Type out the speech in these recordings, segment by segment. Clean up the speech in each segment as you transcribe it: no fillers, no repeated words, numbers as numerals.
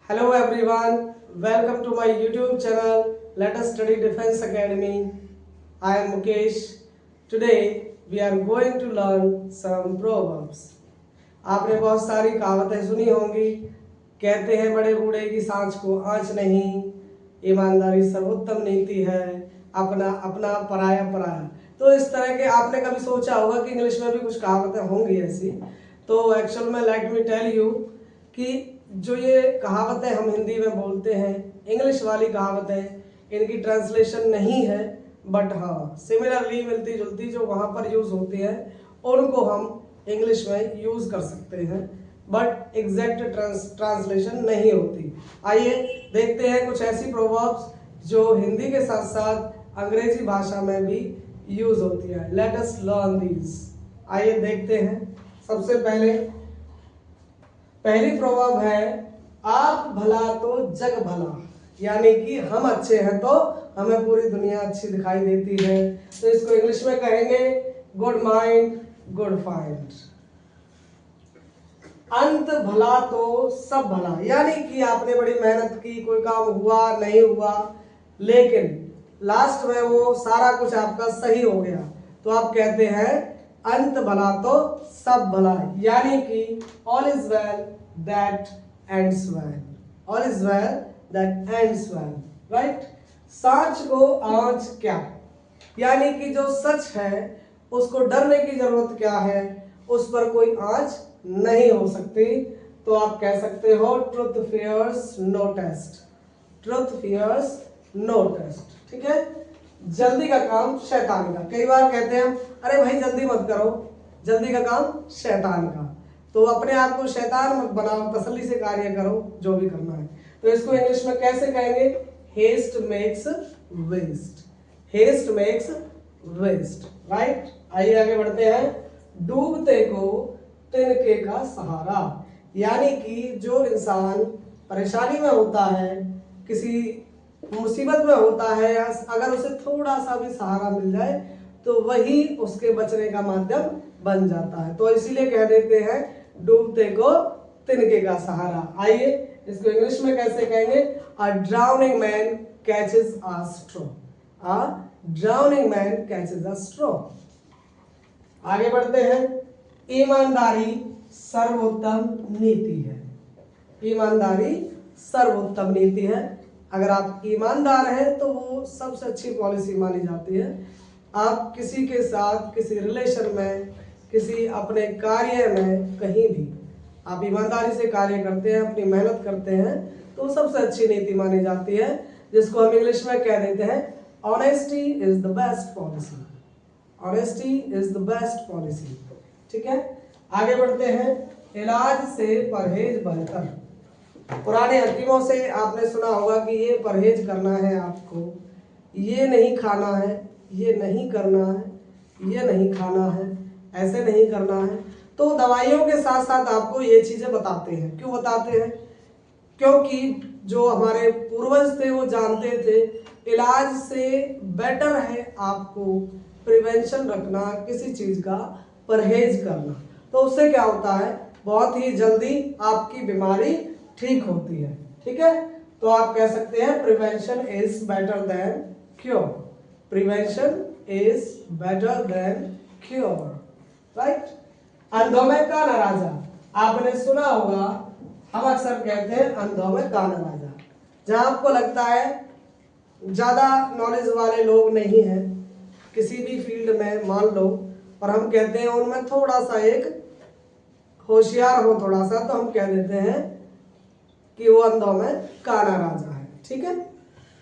Hello everyone, welcome to my YouTube channel. Let us study Defense Academy. I am Mukesh. Today we are going to learn some proverbs. आपने बहुत सारी कहावतें सुनी होंगी। कहते हैं बड़े बूढ़े की सांच को आंच नहीं, ईमानदारी सर्वोत्तम नीति है, अपना अपना पराया पराया। तो इस तरह के आपने कभी सोचा होगा कि इंग्लिश में भी कुछ कहावतें होंगी ऐसी। तो एक्चुअल में लेट मी टेल यू कि जो ये कहावतें हम हिंदी में बोलते हैं, इंग्लिश वाली कहावतें, इनकी ट्रांसलेशन नहीं है, बट हाँ सिमिलरली मिलती जुलती जो वहाँ पर यूज़ होती है उनको हम इंग्लिश में यूज़ कर सकते हैं, बट एग्जैक्ट ट्रांसलेशन नहीं होती। आइए देखते हैं कुछ ऐसी प्रोवर्ब्स जो हिंदी के साथ साथ अंग्रेजी भाषा में भी यूज़ होती है। Let us learn these. आइए देखते हैं। सबसे पहली प्रोवर्ब है, आप भला तो जग भला, यानी कि हम अच्छे हैं तो हमें पूरी दुनिया अच्छी दिखाई देती है। तो इसको इंग्लिश में कहेंगे गुड माइंड गुड फाइंड। अंत भला तो सब भला, यानी कि आपने बड़ी मेहनत की, कोई काम हुआ नहीं हुआ, लेकिन लास्ट में वो सारा कुछ आपका सही हो गया, तो आप कहते हैं अंत भला तो सब भला, यानी कि all is well that ends well, all is well that ends well, right. सांच को आंच क्या, यानी कि जो सच है उसको डरने की जरूरत क्या है, उस पर कोई आंच नहीं हो सकती। तो आप कह सकते हो truth fears no test, truth fears no test, ठीक है। जल्दी का काम शैतान का। कई बार कहते हैं हम, अरे भाई जल्दी मत करो, जल्दी का काम शैतान का। तो अपने आप को शैतान मत बनाओ, तसल्ली से कार्य करो जो भी करना है। तो इसको इंग्लिश में कैसे कहेंगे? Haste makes waste, haste makes waste, right. आइए आगे बढ़ते हैं। डूबते को तिनके का सहारा, यानी कि जो इंसान परेशानी में होता है, किसी मुसीबत में होता है, या अगर उसे थोड़ा सा भी सहारा मिल जाए तो वही उसके बचने का माध्यम बन जाता है। तो इसीलिए कह देते हैं डूबते को तिनके का सहारा। आइए इसको इंग्लिश में कैसे कहेंगे? A drowning man catches a straw, a drowning man catches a straw. आगे बढ़ते हैं। ईमानदारी सर्वोत्तम नीति है, ईमानदारी सर्वोत्तम नीति है। अगर आप ईमानदार हैं तो वो सबसे अच्छी पॉलिसी मानी जाती है। आप किसी के साथ, किसी रिलेशन में, किसी अपने कार्य में, कहीं भी आप ईमानदारी से कार्य करते हैं, अपनी मेहनत करते हैं, तो सबसे अच्छी नीति मानी जाती है, जिसको हम इंग्लिश में कह देते हैं honesty is the best policy, honesty is the best policy, ठीक है। आगे बढ़ते हैं। इलाज से परहेज बेहतर। पुराने हकीमों से आपने सुना होगा कि ये परहेज करना है आपको, ये नहीं खाना है, ये नहीं करना है, ये नहीं खाना है, ऐसे नहीं करना है। तो दवाइयों के साथ साथ आपको ये चीजें बताते हैं। क्यों बताते हैं? क्योंकि जो हमारे पूर्वज थे वो जानते थे इलाज से बेटर है आपको प्रिवेंशन रखना, किसी चीज का परहेज करना। तो उससे क्या होता है, बहुत ही जल्दी आपकी बीमारी ठीक होती है, ठीक है। तो आप कह सकते हैं prevention is better than cure, prevention is better than cure, right. अंधों में काना राजा, आपने सुना होगा, हम अक्सर कहते हैं अंधों में काना राजा। जहां आपको लगता है ज्यादा नॉलेज वाले लोग नहीं हैं किसी भी फील्ड में, मान लो, और हम कहते हैं उनमें थोड़ा सा एक होशियार हो थोड़ा सा, तो हम कह देते हैं कि वो अंधों में काना राजा है, ठीक है।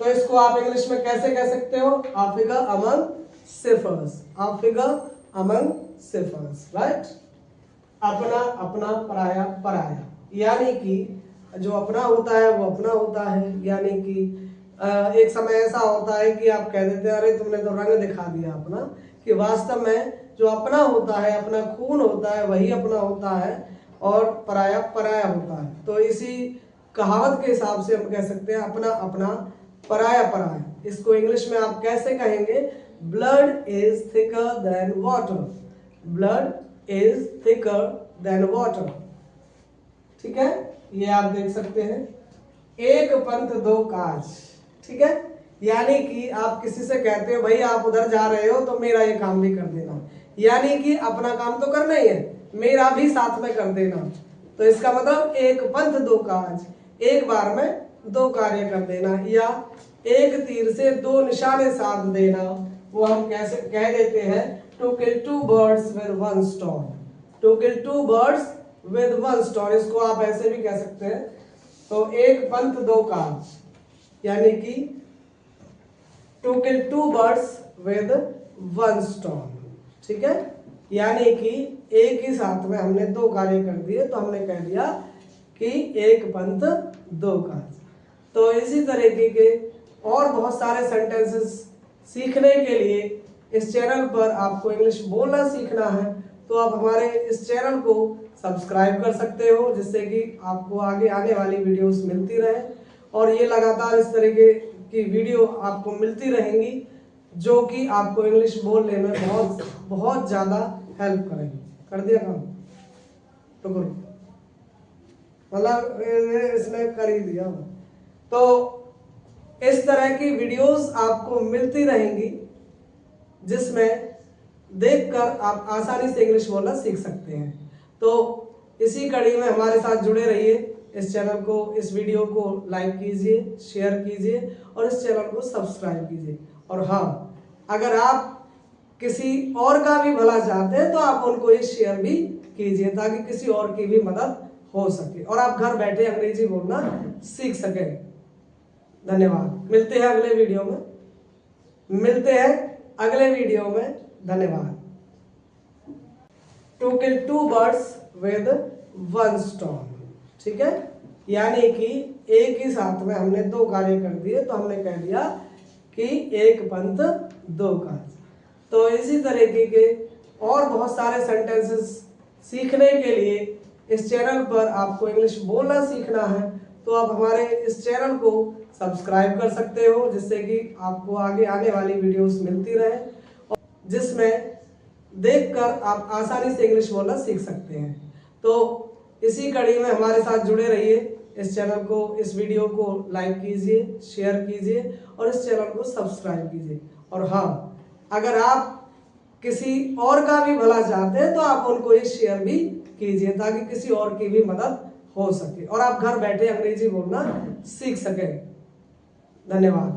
तो इसको आप इंग्लिश में कैसे कह सकते हो? A figure among ciphers, a figure among ciphers, right. अपना अपना पराया पराया, यानी कि जो अपना होता है वो अपना होता है, यानी कि एक समय ऐसा होता है कि आप कह देते हैं अरे तुमने तो रंग दिखा दिया अपना, कि वास्तव में जो अपना होता है, अपना खून होता है, वही अपना होता है, और पराया पराया होता है। तो इसी कहावत के हिसाब से हम कह सकते हैं अपना अपना पराया पराया। इसको इंग्लिश में आप कैसे कहेंगे? Blood is thicker than water, blood is thicker than water, ठीक है। ये आप देख सकते हैं। एक पंथ दो काज, ठीक है। यानी कि आप किसी से कहते हो भाई आप उधर जा रहे हो तो मेरा ये काम भी कर देना, यानी कि अपना काम तो करना ही है, मेरा भी साथ में कर देना। तो इसका मतलब एक पंथ दो काज, एक बार में दो कार्य कर देना, या एक तीर से दो निशाने साध देना, वो हम कैसे कह देते हैं to kill two birds with one stone. To kill two birds with one stone, इसको आप ऐसे भी कह सकते हैं। तो एक पंथ दो काज, यानी कि to kill two birds with one stone, ठीक है। यानी कि एक ही साथ में हमने दो कार्य कर दिए, तो हमने कह दिया कि एक पंथ दो काज। तो इसी तरीके के और बहुत सारे सेंटेंसेस सीखने के लिए इस चैनल पर आपको इंग्लिश बोलना सीखना है, तो आप हमारे इस चैनल को सब्सक्राइब कर सकते हो, जिससे कि आपको आगे आने वाली वीडियोस मिलती रहे, और ये लगातार इस तरीके की वीडियो आपको मिलती रहेंगी जो कि आपको इंग्लिश बोलने में बहुत बहुत ज़्यादा हेल्प करेंगी। कर दिया काम तो करो, मतलब इसने कर ही दिया। तो इस तरह की वीडियोस आपको मिलती रहेंगी जिसमें देखकर आप आसानी से इंग्लिश बोलना सीख सकते हैं। तो इसी कड़ी में हमारे साथ जुड़े रहिए। इस चैनल को, इस वीडियो को लाइक कीजिए, शेयर कीजिए और इस चैनल को सब्सक्राइब कीजिए। और हाँ, अगर आप किसी और का भी भला चाहते हैं तो आप उनको ये शेयर भी कीजिए, ताकि किसी और की भी मदद हो सके और आप घर बैठे अंग्रेजी बोलना सीख सकें। धन्यवाद। मिलते हैं अगले वीडियो में, धन्यवाद। To kill two birds with one stone, ठीक है। यानी कि एक ही साथ में हमने दो कार्य कर दिए, तो हमने कह दिया कि एक पंथ दो काज। तो इसी तरीके के और बहुत सारे सेंटेंसेस सीखने के लिए इस चैनल पर आपको इंग्लिश बोलना सीखना है, तो आप हमारे इस चैनल को सब्सक्राइब कर सकते हो, जिससे कि आपको आगे आने वाली वीडियोस मिलती रहे, जिसमें देखकर आप आसानी से इंग्लिश बोलना सीख सकते हैं। तो इसी कड़ी में हमारे साथ जुड़े रहिए। इस चैनल को, इस वीडियो को लाइक कीजिए, शेयर कीजिए और इस चैनल को सब्सक्राइब कीजिए। और हाँ, अगर आप किसी और का भी भला चाहते हैं तो आप उनको ये शेयर भी कीजिए, ताकि किसी और की भी मदद हो सके और आप घर बैठे अंग्रेजी बोलना सीख सकें। धन्यवाद।